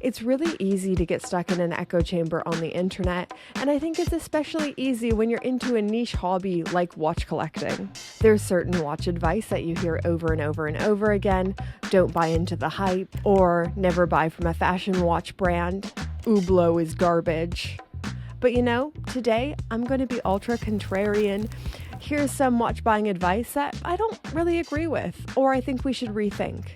It's really easy to get stuck in an echo chamber on the internet, and I think it's especially easy when you're into a niche hobby like watch collecting. There's certain watch advice that you hear over and over and over again: don't buy into the hype, or never buy from a fashion watch brand, Hublot is garbage. But today I'm going to be ultra contrarian. Here's some watch buying advice that I don't really agree with, or I think we should rethink.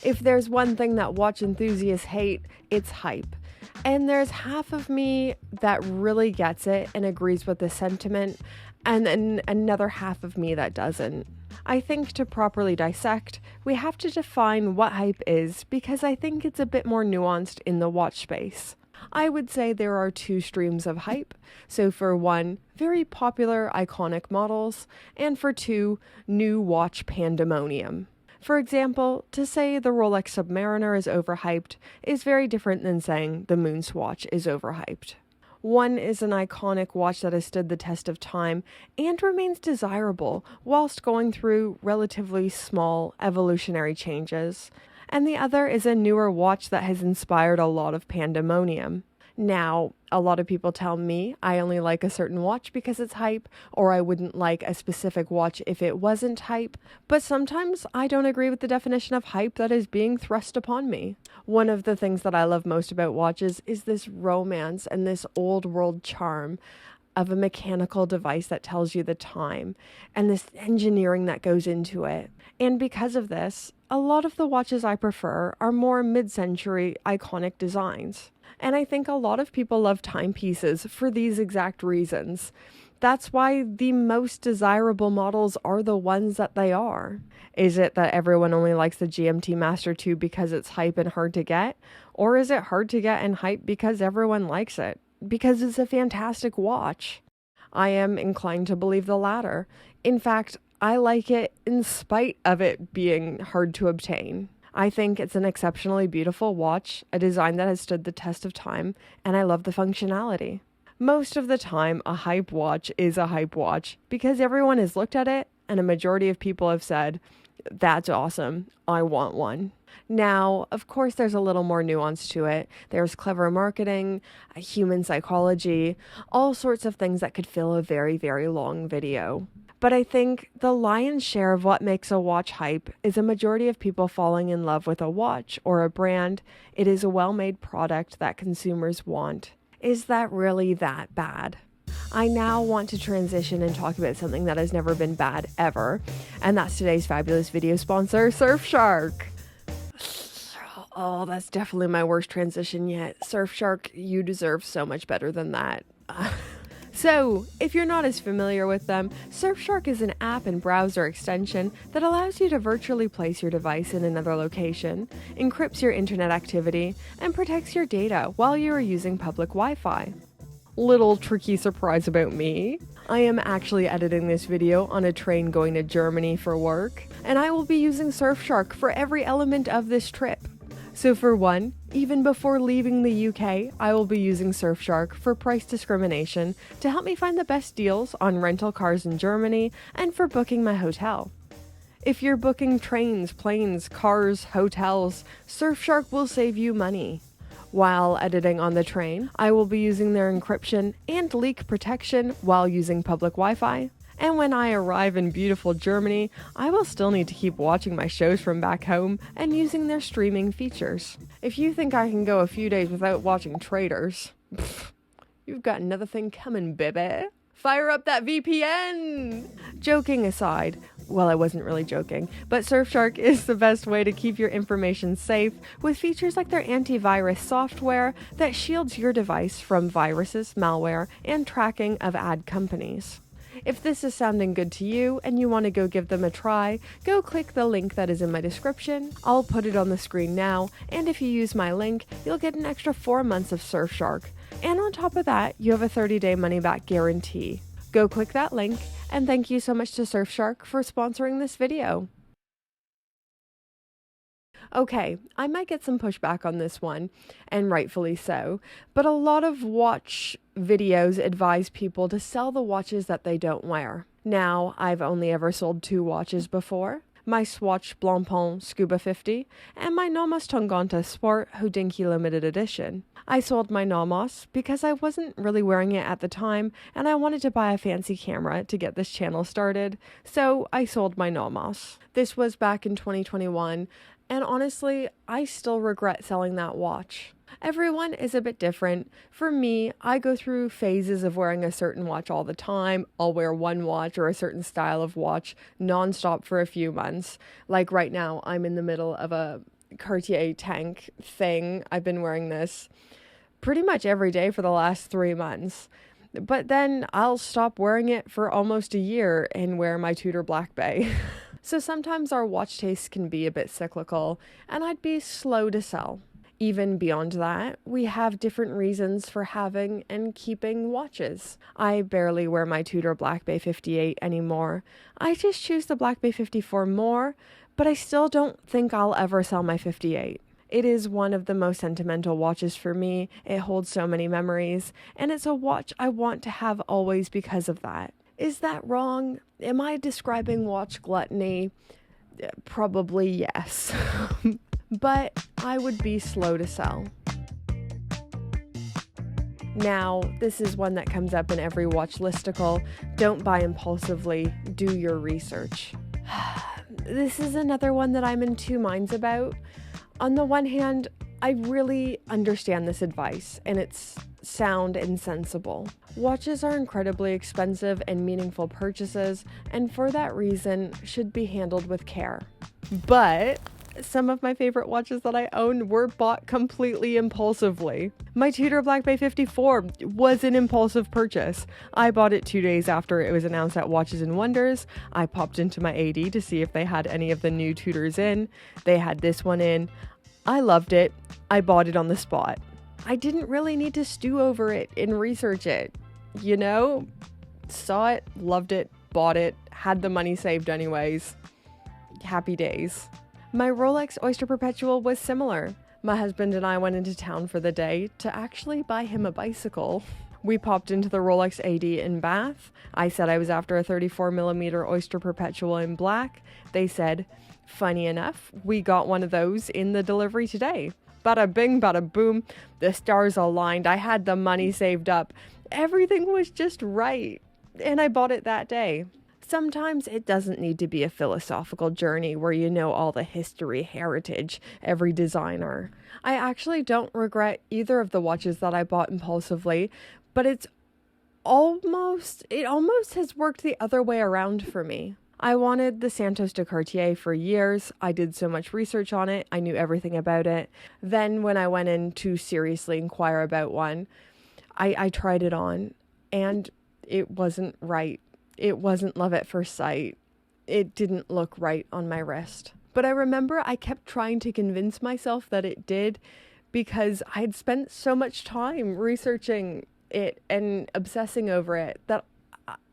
If there's one thing that watch enthusiasts hate, it's hype. And there's half of me that really gets it and agrees with the sentiment, and then another half of me that doesn't. I think to properly dissect, we have to define what hype is, because I think it's a bit more nuanced in the watch space. I would say there are two streams of hype. So for one, very popular iconic models, and for two, new watch pandemonium. For example, to say the Rolex Submariner is overhyped is very different than saying the Moonswatch is overhyped. One is an iconic watch that has stood the test of time and remains desirable whilst going through relatively small evolutionary changes, and the other is a newer watch that has inspired a lot of pandemonium. Now, a lot of people tell me I only like a certain watch because it's hype, or I wouldn't like a specific watch if it wasn't hype, but sometimes I don't agree with the definition of hype that is being thrust upon me. One of the things that I love most about watches is this romance and this old world charm of a mechanical device that tells you the time, and this engineering that goes into it. And because of this, a lot of the watches I prefer are more mid-century iconic designs. And I think a lot of people love timepieces for these exact reasons. That's why the most desirable models are the ones that they are. Is it that everyone only likes the GMT Master 2 because it's hype and hard to get? Or is it hard to get and hype because everyone likes it? Because it's a fantastic watch? I am inclined to believe the latter. In fact, I like it in spite of it being hard to obtain. I think it's an exceptionally beautiful watch, a design that has stood the test of time, and I love the functionality. Most of the time, a hype watch is a hype watch because everyone has looked at it and a majority of people have said, "That's awesome, I want one." Now, of course, there's a little more nuance to it. There's clever marketing, human psychology, all sorts of things that could fill a very, very long video. But I think the lion's share of what makes a watch hype is a majority of people falling in love with a watch or a brand. It is a well-made product that consumers want. Is that really that bad? I now want to transition and talk about something that has never been bad ever, and that's today's fabulous video sponsor, Surfshark. Oh, that's definitely my worst transition yet. Surfshark, you deserve so much better than that. So, if you're not as familiar with them, Surfshark is an app and browser extension that allows you to virtually place your device in another location, encrypts your internet activity, and protects your data while you are using public Wi-Fi. Little tricky surprise about me. I am actually editing this video on a train going to Germany for work, and I will be using Surfshark for every element of this trip. So for one, even before leaving the UK, I will be using Surfshark for price discrimination to help me find the best deals on rental cars in Germany and for booking my hotel. If you're booking trains, planes, cars, hotels, Surfshark will save you money. While editing on the train, I will be using their encryption and leak protection while using public Wi-Fi. And when I arrive in beautiful Germany, I will still need to keep watching my shows from back home and using their streaming features. If you think I can go a few days without watching Traitors, you've got another thing coming, baby. Fire up that VPN! Joking aside, well, I wasn't really joking, but Surfshark is the best way to keep your information safe with features like their antivirus software that shields your device from viruses, malware, and tracking of ad companies. If this is sounding good to you and you want to go give them a try, go click the link that is in my description. I'll put it on the screen now, and if you use my link, you'll get an extra 4 months of Surfshark. And on top of that, you have a 30-day money-back guarantee. Go click that link, and thank you so much to Surfshark for sponsoring this video. Okay, I might get some pushback on this one, and rightfully so, but a lot of watch videos advise people to sell the watches that they don't wear. Now, I've only ever sold 2 watches before, my Swatch Blancpain Scuba 50, and my Nomos Tonganta Sport Hodinkee limited edition. I sold my Nomos because I wasn't really wearing it at the time and I wanted to buy a fancy camera to get this channel started, so I sold my Nomos. This was back in 2021, and honestly, I still regret selling that watch. Everyone is a bit different. For me, I go through phases of wearing a certain watch all the time. I'll wear one watch or a certain style of watch nonstop for a few months. Like right now, I'm in the middle of a Cartier tank thing. I've been wearing this pretty much every day for the last 3 months. But then I'll stop wearing it for almost a year and wear my Tudor Black Bay. So sometimes our watch tastes can be a bit cyclical, and I'd be slow to sell. Even beyond that, we have different reasons for having and keeping watches. I barely wear my Tudor Black Bay 58 anymore. I just choose the Black Bay 54 more, but I still don't think I'll ever sell my 58. It is one of the most sentimental watches for me. It holds so many memories, and it's a watch I want to have always because of that. Is that wrong? Am I describing watch gluttony? Probably yes. But I would be slow to sell. Now, this is one that comes up in every watch listicle. Don't buy impulsively. Do your research. This is another one that I'm in two minds about. On the one hand, I really understand this advice, and it's sound and sensible. Watches are incredibly expensive and meaningful purchases, and for that reason, should be handled with care. But some of my favorite watches that I own were bought completely impulsively. My Tudor Black Bay 54 was an impulsive purchase. I bought it 2 days after it was announced at Watches and Wonders. I popped into my AD to see if they had any of the new Tudors in. They had this one in. I loved it. I bought it on the spot. I didn't really need to stew over it and research it. You know? Saw it, loved it, bought it, had the money saved anyways. Happy days. My Rolex Oyster Perpetual was similar. My husband and I went into town for the day to actually buy him a bicycle. We popped into the Rolex AD in Bath. I said I was after a 34mm Oyster Perpetual in black. They said, funny enough, we got one of those in the delivery today. Bada bing, bada boom. The stars aligned. I had the money saved up. Everything was just right. And I bought it that day. Sometimes it doesn't need to be a philosophical journey where you know all the history, heritage, every designer. I actually don't regret either of the watches that I bought impulsively, but it almost has worked the other way around for me. I wanted the Santos de Cartier for years. I did so much research on it. I knew everything about it. Then when I went in to seriously inquire about one, I tried it on and it wasn't right. It wasn't love at first sight. It didn't look right on my wrist. But I remember I kept trying to convince myself that it did because I had spent so much time researching it and obsessing over it that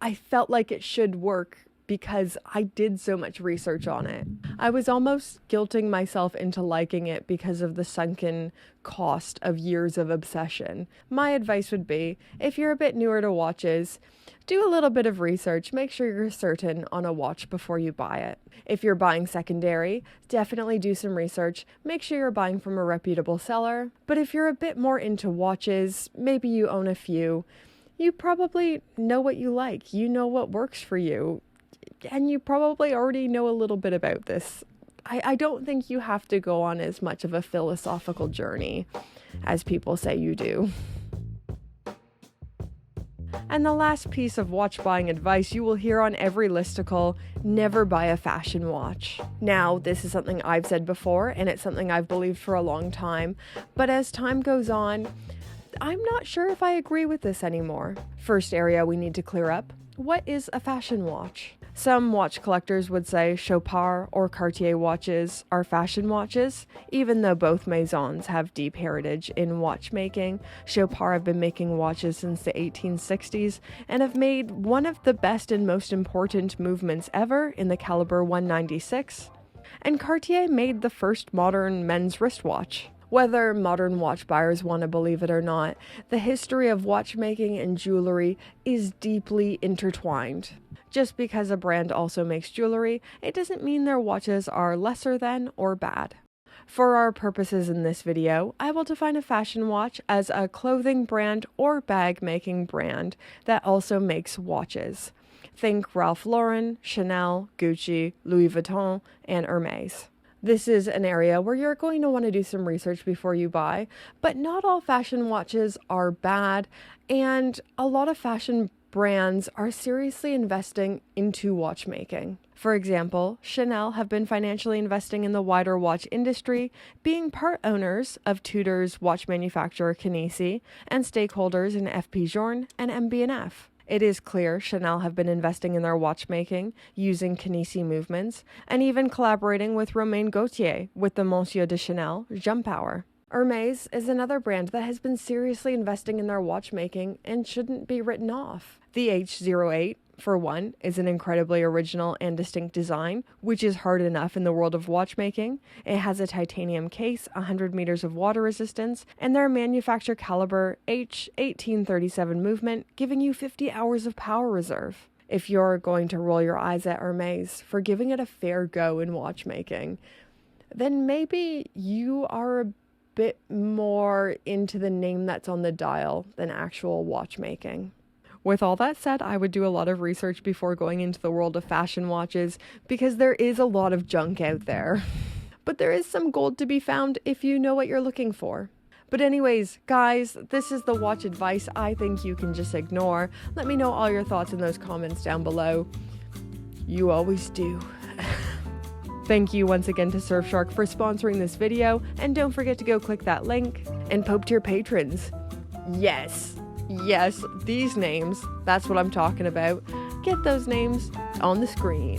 I felt like it should work because I did so much research on it. I was almost guilting myself into liking it because of the sunken cost of years of obsession. My advice would be, if you're a bit newer to watches, do a little bit of research. Make sure you're certain on a watch before you buy it. If you're buying secondary, definitely do some research. Make sure you're buying from a reputable seller. But if you're a bit more into watches, maybe you own a few, you probably know what you like. You know what works for you. And you probably already know a little bit about this. I don't think you have to go on as much of a philosophical journey as people say you do. And the last piece of watch buying advice you will hear on every listicle: never buy a fashion watch. Now, this is something I've said before, and it's something I've believed for a long time, but as time goes on, I'm not sure if I agree with this anymore. First area we need to clear up: what is a fashion watch? Some watch collectors would say Chopard or Cartier watches are fashion watches, even though both maisons have deep heritage in watchmaking. Chopard have been making watches since the 1860s and have made one of the best and most important movements ever in the caliber 196. And Cartier made the first modern men's wristwatch. Whether modern watch buyers want to believe it or not, the history of watchmaking and jewelry is deeply intertwined. Just because a brand also makes jewelry, it doesn't mean their watches are lesser than or bad. For our purposes in this video, I will define a fashion watch as a clothing brand or bag-making brand that also makes watches. Think Ralph Lauren, Chanel, Gucci, Louis Vuitton, and Hermes. This is an area where you're going to want to do some research before you buy, but not all fashion watches are bad, and a lot of fashion brands are seriously investing into watchmaking. For example, Chanel have been financially investing in the wider watch industry, being part owners of Tudor's watch manufacturer Kinesi and stakeholders in FP Journe and MB&F. It is clear Chanel have been investing in their watchmaking, using Kinesi movements, and even collaborating with Romain Gaultier with the Monsieur de Chanel Jump Hour. Hermes is another brand that has been seriously investing in their watchmaking and shouldn't be written off. The H08, for one, is an incredibly original and distinct design, which is hard enough in the world of watchmaking. It has a titanium case, 100 meters of water resistance, and their manufacture caliber H1837 movement, giving you 50 hours of power reserve. If you're going to roll your eyes at Hermes for giving it a fair go in watchmaking, then maybe you are a bit more into the name that's on the dial than actual watchmaking. With all that said, I would do a lot of research before going into the world of fashion watches because there is a lot of junk out there. But there is some gold to be found if you know what you're looking for. But anyways, guys, this is the watch advice I think you can just ignore. Let me know all your thoughts in those comments down below. You always do. Thank you once again to Surfshark for sponsoring this video, and don't forget to go click that link and Pope Tier patrons. Yes, these names, that's what I'm talking about. Get those names on the screen.